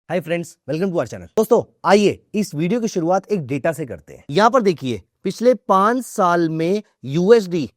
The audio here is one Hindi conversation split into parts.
Hi friends, welcome to our channel. दोस्तों आइए इस वीडियो की शुरुआत एक डेटा से करते हैं। यहां पर देखिए, पिछले 5 साल में USD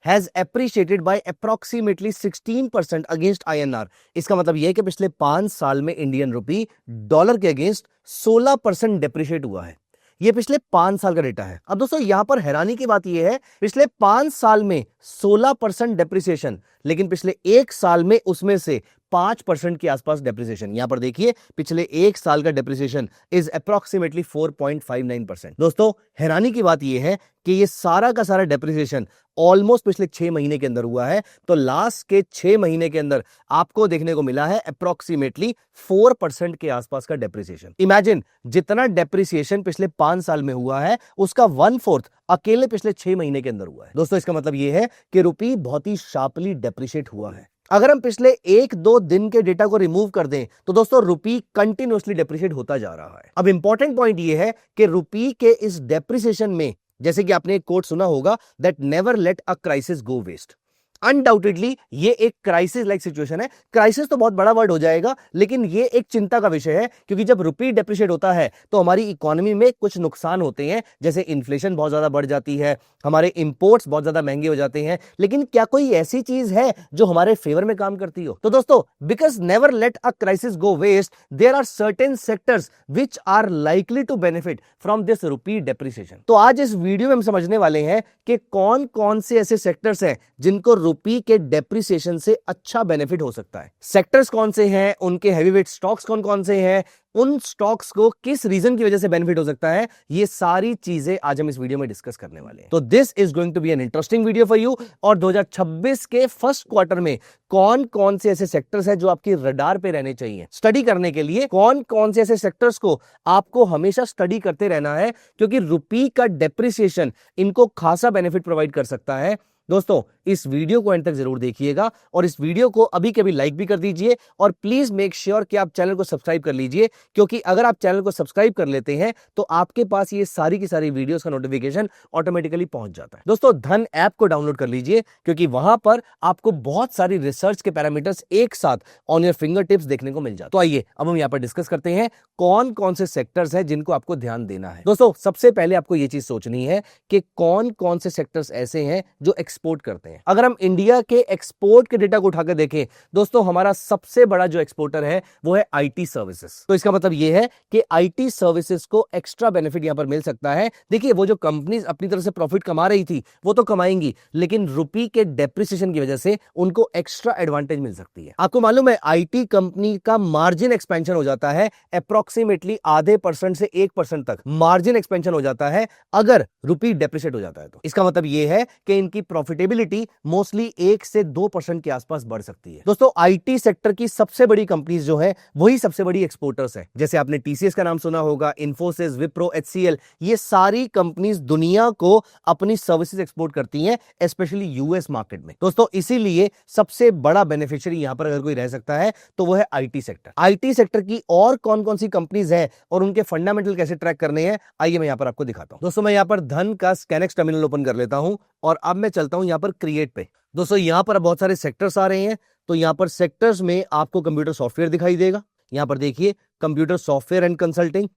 has appreciated by approximately 16% against INR. इसका मतलब यह है कि पिछले 5 साल में इंडियन रुपी डॉलर के अगेंस्ट 16% डेप्रिशिएट हुआ है। ये पिछले 5 साल का डेटा है। अब दोस्तों यहां पर हैरानी की बात यह है, पिछले 5 साल में 16% डेप्रिसिएशन, लेकिन पिछले 1 साल में उसमें से 5% के आसपास डेप्रिसिएशन। यहां पर देखिए, पिछले 1 साल का डेप्रिसिएशन इज अप्रोक्सीमेटली 4.59%। दोस्तों हैरानी की बात यह है कि ये सारा का सारा डेप्रिसिएशन ऑलमोस्ट पिछले 6 महीने के अंदर हुआ है। तो लास्ट के 6 महीने के अंदर आपको देखने को मिला है अप्रोक्सीमेटली 4% के आसपास का डेप्रिसिएशन। इमेजिन, जितना डेप्रिसिएशन पिछले 5 साल में हुआ है उसका 1/4 अकेले पिछले 6 महीने के अंदर हुआ है। दोस्तों इसका मतलब यह है कि रुपी बहुत ही शार्पली डेप्रिशिएट हुआ है। अगर हम पिछले 1-2 दिन के डेटा को रिमूव कर दें तो दोस्तों रुपी कंटिन्यूअसली डेप्रिशिएट होता जा रहा है। अब इंपॉर्टेंट पॉइंट यह है कि रुपी के इस डेप्रिसिएशन में, जैसे कि आपने एक कोट सुना होगा, that never let a crisis go waste. Undoubtedly ये एक क्राइसिस लाइक सिचुएशन है। क्राइसिस तो बहुत बड़ा वर्ड हो जाएगा, लेकिन ये एक चिंता का विषय है, क्योंकि जब रुपी डेप्रिशिएट होता है तो हमारी इकोनॉमी में कुछ नुकसान होते हैं, जैसे इन्फ्लेशन बहुत ज्यादा बढ़ जाती है, हमारे इंपोर्ट्स बहुत ज्यादा महंगे हो जाते हैं। लेकिन क्या कोई ऐसी चीज है जो हमारे फेवर में काम करती हो? तो दोस्तों, because never let a crisis go waste, there are certain sectors which are likely to benefit from this rupee depreciation. तो आज इस वीडियो में हम समझने वाले हैं कि कौन कौन से ऐसे सेक्टर्स हैं जिनको रुपी के डेप्रिसिएशन से अच्छा बेनिफिट हो सकता है। सेक्टर्स कौन से हैं, उनके हैवीवेट स्टॉक्स कौन कौन से हैं, उन स्टॉक्स को किस रीजन की वजह से बेनिफिट हो सकता है, ये सारी चीजें आज हम इस वीडियो में डिस्कस करने वाले हैं। तो this is going to be an interesting video for you. और 2026 के फर्स्ट क्वार्टर में कौन कौन से ऐसे सेक्टर्स हैं जो आपकी रडार पे रहने चाहिए स्टडी करने के लिए, कौन कौन से ऐसे सेक्टर्स को आपको हमेशा स्टडी करते रहना है, क्योंकि रुपी का डेप्रिसिएशन इनको खासा बेनिफिट प्रोवाइड कर सकता है। दोस्तों इस वीडियो को एंड तक जरूर देखिएगा और इस वीडियो को अभी के अभी लाइक भी कर दीजिए और प्लीज मेक श्योर कि आप चैनल को सब्सक्राइब कर लीजिए, क्योंकि अगर आप चैनल को सब्सक्राइब कर लेते हैं तो आपके पास ये सारी की सारी वीडियोस का नोटिफिकेशन ऑटोमेटिकली पहुंच जाता है। दोस्तों धन ऐप को डाउनलोड कर लीजिए, क्योंकि वहां पर आपको बहुत सारी रिसर्च के पैरामीटर्स एक साथ ऑन योर फिंगर टिप्स देखने को मिल जाते हैं। तो आइए अब हम यहाँ पर डिस्कस करते हैं कौन कौन से सेक्टर्स हैं जिनको आपको ध्यान देना है। दोस्तों सबसे पहले आपको ये चीज सोचनी है कि कौन कौन से सेक्टर्स ऐसे हैं जो एक्सपोर्ट करते हैं। अगर हम इंडिया के एक्सपोर्ट के डेटा को उठाकर देखें दोस्तों, हमारा सबसे बड़ा जो एक्सपोर्टर है वो है आईटी सर्विसेज। तो इसका मतलब यह है कि आईटी सर्विसेज को एक्स्ट्रा बेनिफिट यहां पर मिल सकता है। देखिए, वो जो कंपनीज अपनी तरफ से प्रॉफिट कमा रही थी वो तो कमाएंगी, लेकिन रुपी के डेप्रिसिएशन की वजह से उनको एक्स्ट्रा एडवांटेज मिल सकती है। आपको मालूम है, आईटी कंपनी का मार्जिन एक्सपेंशन हो जाता है अप्रोक्सीमेटली आधे % से 1% तक मार्जिन एक्सपेंशन हो जाता है अगर रुपी डेप्रिशिएट हो जाता है। तो इसका मतलब यह है कि इनकी प्रॉफिटेबिलिटी मोस्टली 1 से 2% के आसपास बढ़ सकती है। दोस्तों आईटी सेक्टर की सबसे बड़ी कंपनीज जो है वही सबसे बड़ी एक्सपोर्टर्स है। जैसे आपने टीसीएस का नाम सुना होगा, इन्फोसिस, विप्रो, एचसीएल, ये सारी कंपनीज दुनिया को अपनी सर्विसेज एक्सपोर्ट करती हैं, स्पेशली यूएस मार्केट में। दोस्तों इसीलिए सबसे बड़ा बेनिफिशियरी यहां पर अगर कोई रह सकता है तो वो है आईटी सेक्टर। आईटी सेक्टर की और कौन कौन सी कंपनीज है और उनके फंडामेंटल कैसे ट्रैक करने हैं, आइए मैं यहां पर आपको दिखाता हूं। दोस्तों मैं यहां पर धन का स्कैनेक्स टर्मिनल ओपन कर लेता हूं और अब मैं चलता हूं यहां पर क्रिएट पे। दोस्तों यहां पर बहुत सारे सेक्टर्स आ रहे हैं, तो यहां पर सेक्टर्स में आपको कंप्यूटर सॉफ्टवेयर दिखाई देगा। यहां पर देखिए कंप्यूटर सॉफ्टवेयर एंड कंसल्टिंग,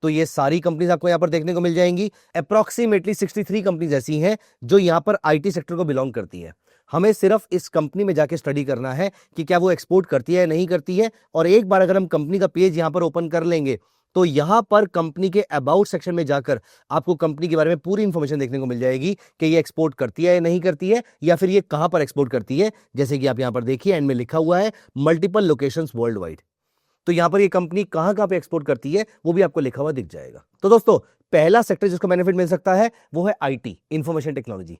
तो ये सारी कंपनीज आपको यहां पर देखने को मिल जाएंगी। अप्रोक्सीमेटली 63 कंपनीज ऐसी हैं जो यहां पर आईटी सेक्टर को बिलोंग करती है। हमें सिर्फ इस कंपनी में जाके स्टडी करना है कि क्या वो एक्सपोर्ट करती है या नहीं करती है। और एक बार अगर हम कंपनी का पेज यहां पर ओपन कर लेंगे तो यहां पर कंपनी के अबाउट सेक्शन में जाकर आपको कंपनी के बारे में पूरी इंफॉर्मेशन देखने को मिल जाएगी कि ये एक्सपोर्ट करती है या नहीं करती है, या फिर ये कहां पर एक्सपोर्ट करती है। जैसे कि आप यहां पर देखिए एंड में लिखा हुआ है मल्टीपल लोकेशंस वर्ल्ड वाइड। तो यहां पर ये कंपनी कहां कहां पे एक्सपोर्ट करती है वो भी आपको लिखा हुआ दिख जाएगा। तो दोस्तों पहला सेक्टर जिसको बेनिफिट मिल सकता है वो है आईटी, इंफॉर्मेशन टेक्नोलॉजी।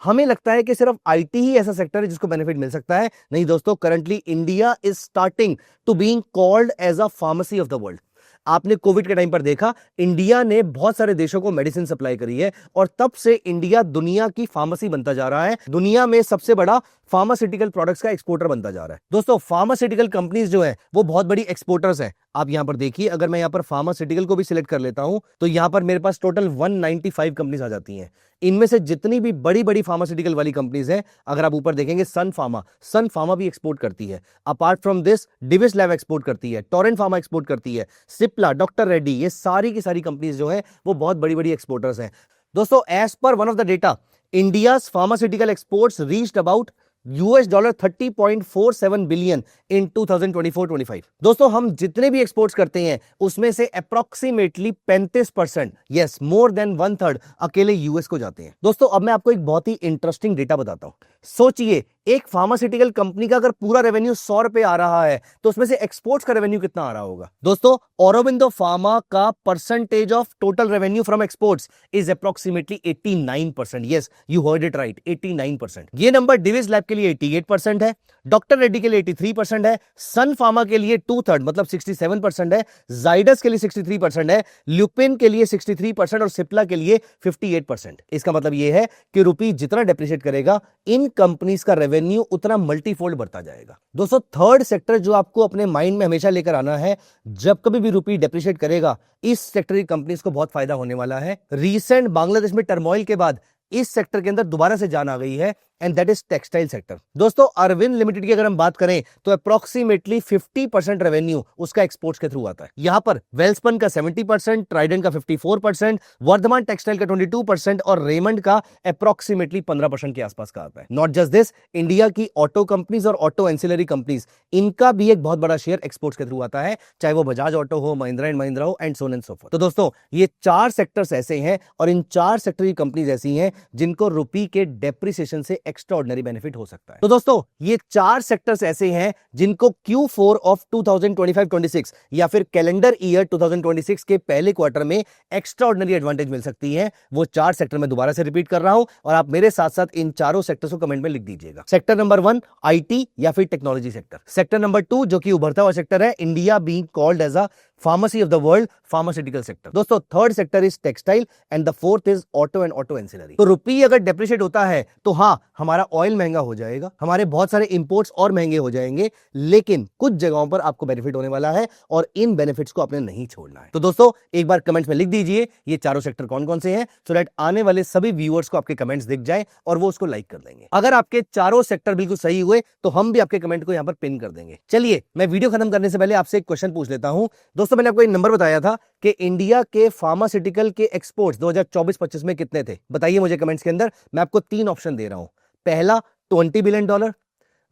हमें लगता है कि सिर्फ आईटी ही ऐसा सेक्टर है जिसको बेनिफिट मिल सकता है। नहीं दोस्तों, currently India is starting to being called as a pharmacy of the world. आपने कोविड के टाइम पर देखा, इंडिया ने बहुत सारे देशों को मेडिसिन सप्लाई करी है और तब से इंडिया दुनिया की फार्मेसी बनता जा रहा है। दुनिया में सबसे बड़ा फार्मास्यूटिकल प्रोडक्ट्स का एक्सपोर्टर बनता जा रहा है। दोस्तों फार्मास्यूटिकल कंपनीज जो है वो बहुत बड़ी एक्सपोर्टर्स हैं। आप यहां पर देखिए, अगर मैं यहां पर फार्मास्यूटिकल को भी सिलेक्ट कर लेता हूं तो यहां पर मेरे पास टोटल 195 कंपनीज आ जाती हैं। इनमें से जितनी भी बड़ी बड़ी फार्मास्यूटिकल वाली कंपनीज हैं, अगर आप ऊपर देखेंगे सन फार्मा भी एक्सपोर्ट करती है। Apart from this Divis lab export करती है, टोरेंट फार्मा एक्सपोर्ट करती है, सिप्ला, डॉक्टर रेड्डी, ये सारी की सारी कंपनीज जो है वो बहुत बड़ी बड़ी एक्सपोर्टर्स हैं। दोस्तों, as per one of the data, India's pharmaceutical exports reached about $30.47 billion in 2024-25। दोस्तों, हम जितने भी एक्सपोर्ट्स करते हैं उसमें से अप्रोक्सीमेटली 35%, यस मोर देन 1/3 अकेले यूएस को जाते हैं। दोस्तों, अब मैं आपको एक बहुत ही इंटरेस्टिंग डेटा बताता हूं। सोचिए, एक फार्मास्यूटिकल कंपनी का अगर पूरा रेवेन्यू 100 रुपए आ रहा है तो उसमें से एक्सपोर्ट्स का रेवेन्यू कितना आ रहा होगा? दोस्तों, औरोबिंदो फार्मा का percentage of total revenue from exports is approximately 89%। Yes, you heard it right, 89%। ये नंबर डिविस लैब के लिए 88% है, डॉक्टर रेड्डी के लिए 83% है, सन फार्मा के लिए 2/3 मतलब 67% है, जाइडस के लिए 63% है, ल्यूपिन के लिए 63% और सिप्ला के लिए 58%। इसका मतलब यह है कि रुपी जितना डेप्रिशिएट करेगा, इन कंपनीज का रेवेन्यू उतना मल्टीफोल्ड बढ़ता जाएगा। दोस्तों, थर्ड सेक्टर जो आपको अपने माइंड में हमेशा लेकर आना है, जब कभी भी रुपी डेप्रिशिएट करेगा, इस सेक्टर की कंपनीज को बहुत फायदा होने वाला है। रीसेंट बांग्लादेश में टर्मोइल के बाद इस सेक्टर के अंदर दोबारा से जान आ गई है, and that is textile sector. दोस्तों, अरविंद लिमिटेड की अगर हम बात करें तो अप्रोक्सीमेटली 50% रेवेन्यू उसका एक्सपोर्ट्स के थ्रू आता है। यहां पर वेल्सपन का 70%, ट्राइडेंट का 54%, वर्धमान टेक्सटाइल का 22% और रेमंड का अप्रोक्सीमेटली 15% के आसपास का आता है। नॉट जस्ट दिस, इंडिया की ऑटो कंपनीज और ऑटो एंसिलरी कंपनीज, इनका भी एक बहुत बड़ा शेयर एक्सपोर्ट्स के थ्रू आता है, चाहे वो बजाज ऑटो हो, महिंद्रा एंड महिंद्रा हो, and so on and so forth. तो दोस्तों, ये 4 सेक्टर्स ऐसे हैं और इन 4 सेक्टर की कंपनीज ऐसी हैं जिनको रुपी के डेप्रिसिएशन से एक्स्ट्राऑर्डिनरी बेनिफिट हो सकता है। तो दोस्तों, ये 4 सेक्टर्स ऐसे हैं जिनको Q4 ऑफ 2025-26 या फिर कैलेंडर ईयर 2026 के पहले क्वार्टर में एक्स्ट्राऑर्डिनरी एडवांटेज मिल सकती है। वो 4 सेक्टर मैं दोबारा से रिपीट कर रहा हूं और आप मेरे साथ साथ इन चारों सेक्टर्स को कमेंट में लिख दीजिएगा। सेक्टर नंबर 1 आईटी या फिर टेक्नोलॉजी सेक्टर। सेक्टर नंबर 2 जो कि उभरता हुआ सेक्टर है, India being called as a pharmacy of the world, pharmaceutical sector. दोस्तों, third sector is textile and the fourth is auto and auto ancillary. तो रुपी अगर डेप्रिशिएट होता है तो हाँ, हमारा ऑयल महंगा हो जाएगा, हमारे बहुत सारे इंपोर्ट्स और महंगे हो जाएंगे, लेकिन कुछ जगहों पर आपको बेनिफिट होने वाला है और इन बेनिफिट्स को आपने नहीं छोड़ना है। तो दोस्तों, एक बार कमेंट्स में लिख दीजिए ये चारों सेक्टर कौन कौन से हैं, सो दैट आने वाले सभी व्यूअर्स को आपके कमेंट्स दिख जाए और वो उसको लाइक कर देंगे। अगर आपके चारों सेक्टर बिल्कुल सही हुए तो हम भी आपके कमेंट को यहां पर पिन कर देंगे। चलिए, मैं वीडियो खत्म करने से पहले आपसे एक क्वेश्चन पूछ लेता हूं। दोस्तों, मैंने आपको एक नंबर बताया था कि इंडिया के फार्मास्यूटिकल के एक्सपोर्ट्स 2024-25 में कितने थे। बताइए मुझे कमेंट्स के अंदर। मैं आपको 3 ऑप्शन दे रहा हूं। पहला $20 बिलियन,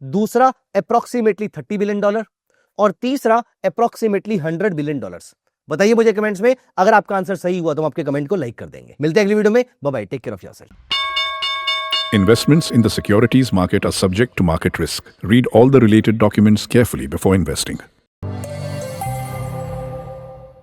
दूसरा अप्रोक्सीमेटली $30 बिलियन और तीसरा अप्रोक्सीमेटली $100 बिलियन। बताइए मुझे कमेंट्स में। अगर आपका आंसर सही हुआ तो हम आपके कमेंट को लाइक कर देंगे। मिलते हैं अगली वीडियो में। Bye bye, take care of yourself. Investments in the securities market are subject to market risk. Read all the related documents carefully before investing.